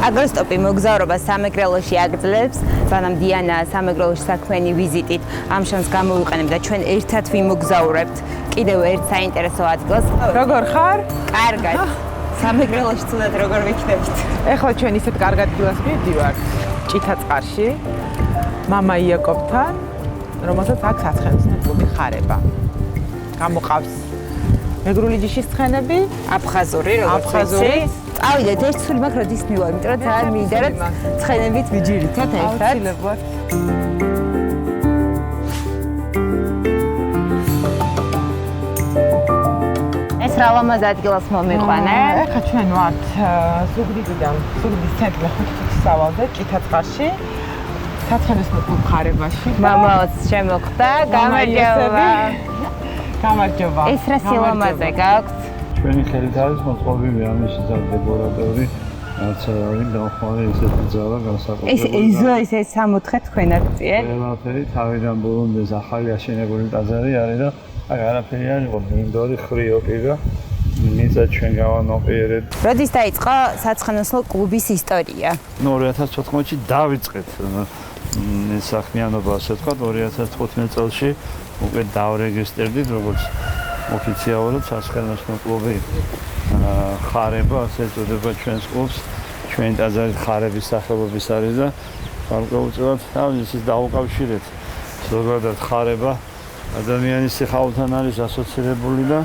აგროსტოპი მოგზაურობას სამეგრელოში აგრძელებს, სანამ დიანა სამეგრელოში საქმიანი ვიზიტით ამ შანსს გამოვიყენებთ და ჩვენ ერთად ვიმოგზაურებთ კიდევ ერთ საინტერესო ადგილს. როგორ ხარ? კარგად. სამეგრელოში თუნდაც როგორ ვიქნებით? ეხლა ჩვენ ისეთ კარგ ადგილას მივდივართ, ჭითაწყარში, მამა იაკობთან, რომელსაც აქ საცხენოსნო კლუბი ხარება. გამოყავს მეგრული ჯიშის ცხენები, აფხაზური, როგორც ვიცი. წავიდეთ, ერთ სული მაქვს როდის მივალ, იმიტომ რომ ძალიან მინდა რომ ცხენებით ვიჯირითოთ ერთად. აუცილებლად. ეს რა ლამაზ ადგილას მომიყვანე? ეხლა ჩვენ ვართ ზუგდიდიდან, ზუგდიდის ცენტრში 5 სავალზე, ჭითაწყარში, საცხენოსნო კლუბ ხარებაში. მამაოც შემოხვდა, გამარჯობა. გამარჯობა. ეს რა სილამაზე გაქვთ? ჩვენი ხელით არის მოწყობილი ამის ლაბორატორი, რაც არის დამხმარე ესეთი ძალა განსაკუთრებით. ეს 64 თქვენად წიე? ყველაფერი თავიდან ბოლომდე ახალი აშენებული ტაძარი არის და აი არაფერი არ იყო, მინდორი ხრიო კი და მიწა ჩვენ გავანოყიერეთ. როდის დაიწყო საცხენოსნო კლუბის ისტორია? 2014-ში დავიწყეთ ეს საქმიანობა, ასე ვთქვათ, 2015 წელს უკვე დავრეგისტრირდით როგორც ოფიციალურად საცხენოსნო კლუბი ხარება, ასე ეწოდება ჩვენს კლუბს. ჩვენი ტაძარი ხარების სახელობის არის და გარკვეულწილად ისიც დაუკავშირეთ. ზოგადად ხარება ადამიანის სიხარულთან არის ასოცირებული და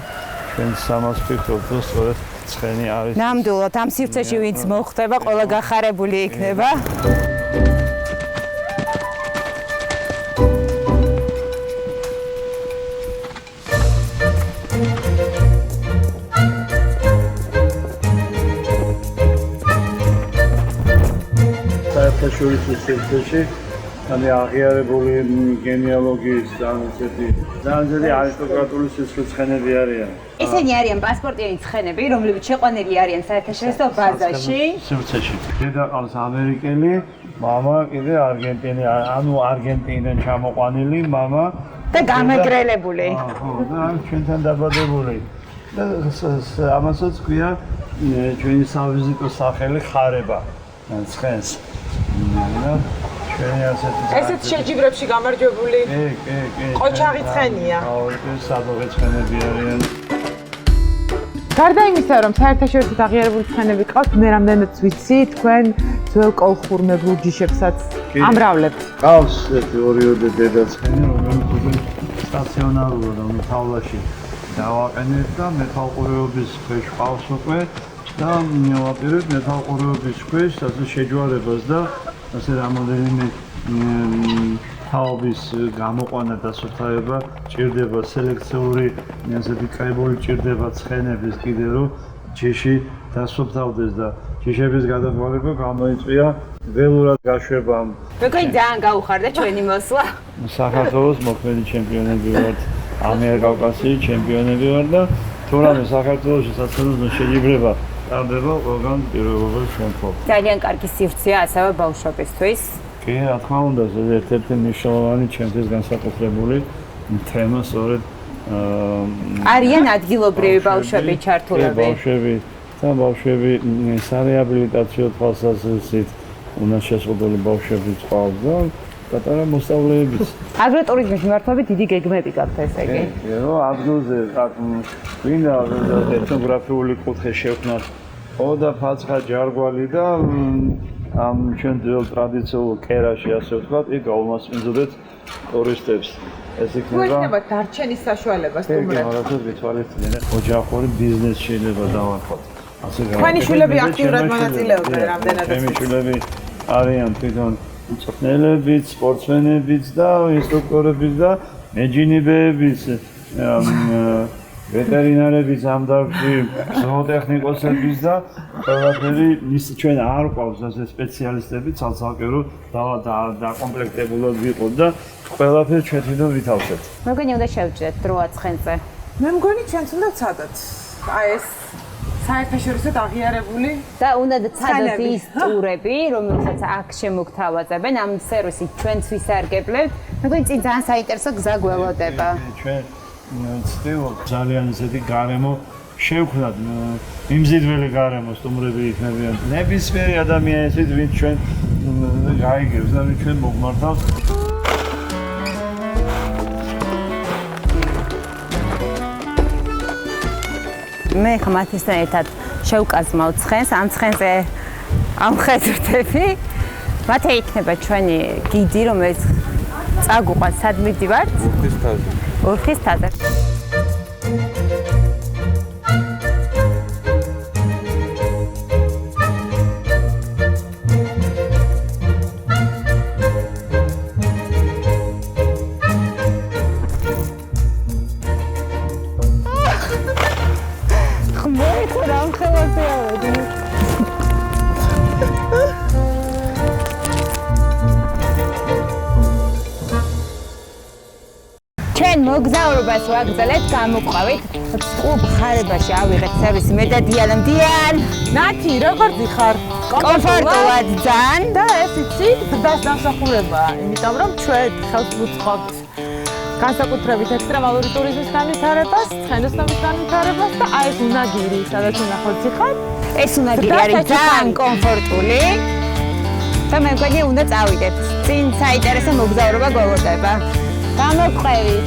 ჩვენ სამას ვფიქრობთ, რომ სწორედ ცხენი არის. ნამდვილად ამ სივრცეში ვინც მოხვდება, ყველა გახარებული იქნება. საერთაშორისო სივრცეში ანუ აღიარებული გენეალოგიის ძანზეთი არისტოკრატული სიცხენები არიან. ესენი არიან პასპორტიანი ცხენები, რომლებიც შეყვანილი არიან საერთაშორისო ბაზაში. სივრცეში. დედა ყავს ამერიკელი, მამა კიდე არგენტინელი, ანუ არგენტინიდან ჩამოყვანილი მამა და გამეგრელებული. ხო, და ჩვენთან დაბადებული. და ამასაც ქვია ჩვენი სავიზიტო სახელი ხარება. ცხენს. ჩვენი ასეთი ესეც შეჯიბრებში გამარჯვებული. კი. ყოჩაღი ცხენია. ეს სადღაც ცხენები არიან. გარდა იმისა, რომ საერთაშორისო აღიარებული ცხენები ყავთ, მე რამდენიც ვიცი, თქვენ ძველ კოლხურ მეგრულ ჯიშებსაც ამრავლებთ. ყავს ერთი ორიოდე დედა ცხენი, რომელიც უკვე სტაციონარულად მეთავლაში დავაყენეთ და მეთვალყურეობის ქვეშ ყავს უკვე და მივაპირებთ მეთვალყურეობის ქვეშ ასე შეჯვარებას და ასე რამოდენიმე თაობის გამოყვანა და სუფთავება ჭირდება სელექციური ასეთი კრებული ჭირდება ცხენების კიდე რომ ჯიში დასუფთავდეს და ჯიშების გადაყვანება გამოიწვია ველურად გაშვებამ. მეგონი ძალიან გაუხარდა ჩვენი მოსვლა. საქართველოს მოქმედი ჩემპიონები ვართ, ამიერკავკასიის ჩემპიონები ვარ და თორემ საქართველოში საცხენოსნო შეჯიბრება ტარდება ყველგან პირველობად შემთხვევით. ძალიან კარგი სივრცეა ასევე ბავშვებისთვის. კი, რა თქმა უნდა, ეს ერთ-ერთი მნიშვნელოვანი ჩემთვის განსაკუთრებული თემა სწორედ არიან ადგილობრივი ბავშვები ჩართულები. ბავშვები სარეაბილიტაციო თვალსაზრისით უნდა შეზღუდული ბავშვები ყავს და პატარა მოსწავლეებიც. აგროტურიზმის მიმართულებით დიდი გეგმები გაქვთ ესე იგი. კი, რომ ადგილზე გვინდა ეთნოგრაფიული კუთხე შევქმნათ. ოდა ფაცხა ჯარგვალი და ამ ჩვენ ძველ ტრადიციულ კერაში ასე ვთქვათ, იქ გაუმასპინძლოთ ტურისტებს. ეს იქნება იქნება დარჩენის საშუალება სტუმრებს. კი, მაგრამ გითვალისწინეთ, ოჯახური ბიზნესი შეიძლება დავარქვათ. ასე თქვენი შვილები აქტიურად მონაწილეობენ რამდენადაც. ჩემი შვილები არიან თვითონ მწვრთნელებიც, სპორტსმენებიც და ინსტრუქტორებიც და მეჯინიბეებიც, ვეტერინარებიც ამ დარგში, ზოოტექნიკოსებიც და ყველაფერი ჩვენ არ ყავს ასე სპეციალისტები ცალ-ცალკე რომ დაკომპლექტებულად ვიყოთ და ყველაფერს ჩვენ თვითონ ვითავსებთ. მეგონი უნდა შევჭრეთ დროა ცხენზე. მე მგონი ჩვენც უნდა ცადოთ. აი ეს საერთაშორისო აღიარებული და უნდა ცადოთ ის ტურები, რომელსაც აქ შემოგთავაზებენ ამ სერვისით ჩვენც ვისარგებლებთ. მეგონი წინ ძალიან საინტერესო გზა გველოდება. ჩვენ ვცდილობთ ძალიან ისეთი გარემო შევქმნათ მიმზიდველი გარემო სტუმრები იქნებიან ნებისმიერი ადამიანის ვინც ჩვენ გაიგებს და ვინც ჩვენ მოგმართავს მე ხმათისთან ერთად შევკაზმავ ცხენს, ამ ცხენზე ამხედრდები. მათე იქნება ჩვენი გიდი, რომელიც წაგუყვანს სად მივდივართ? ურხის თაზე. ჩვენ მოგზაურობას ვაგრძელებთ, გამოყვავით წყუბ ხარებაში ავიღეთ სერვისი მე და დიანა. დიან, ნათი, როგორ დიხარ? კომფორტულად ძალიან და ეს იცი, ზრდას დამსახურებაა, იმიტომ რომ ჩვენ ხელს ვუწყობთ განსაკუთრებით ექსტრემალური ტურიზმის განვითარებას, ცხენოსნობის განვითარებას და აი ეს უნაგირი, სადაც ნახოთ ხარ. ეს უნაგირი არის ძალიან კომფორტული და მე მგონი უნდა წავიდეთ. წინ საინტერესო მოგზაურობა გველოდება. გამოყვევით.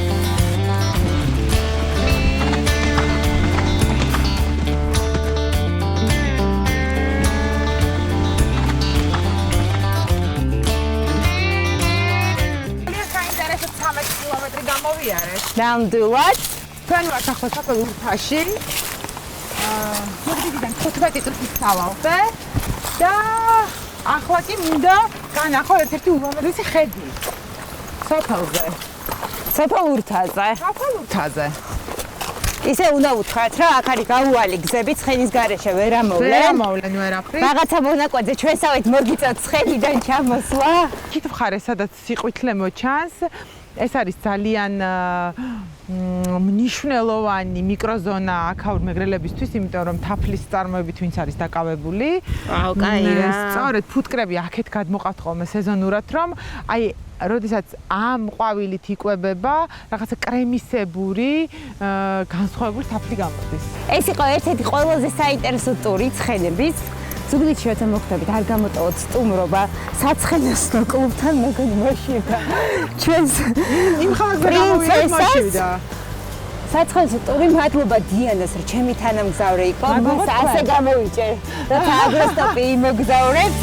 საინტერესო 13 კილომეტრი გამოვიარეთ. ნამდვილად. ჩვენ ვართ ახლა სოფელ ურთაში. მოდიდიდან 15 წუთის სავალზე და ახლა კი მინდა განახო ერთ-ერთი ულამაზესი ხედი. სოფელზე. სოფელ ურთაზე. სოფელ ურთაზე. ისე უნდა უთხრათ რა, აქ არის გაუვალი გზები, ცხენის გარეშე ვერ ამოვლენ. ვერაფრით. რაღაცა მონაკვეთზე ჩვენსავით მოგიწევთ ცხენიდან ჩამოსვლა. იქით მხარ სადაც სიყვითლე მოჩანს. ეს არის ძალიან მნიშვნელოვანი მიკროზონა აქაურ მეგრელებისთვის, იმიტომ რომ თაფლის წარმოებით ვინც არის დაკავებული. აუ, კაი რა. სწორედ ფუტკრები აქეთ გადმოყავთ ხოლმე სეზონურად, რომ აი როდესაც ამ ყვავილით იკვებება, რაღაცა კრემისებური განსხვავებული თაფლი გამოდის. ეს იყო ერთ-ერთი ყველაზე საინტერესო ტური ცხენების. ზუგდიდში როცა მოხვდებით, არ გამოტოვოთ სტუმრობა საცხენოსნო კლუბთან, მეგონი მოშივდა. ჩვენს იმ ხალხზე გამოვიდა. საცხენოსნო ტური მადლობა დიანას, რომ ჩემი თანამგზავრი იყო. მას ასე გამოვიჭერ, რათა აგრესტოპი იმოგზაურებს.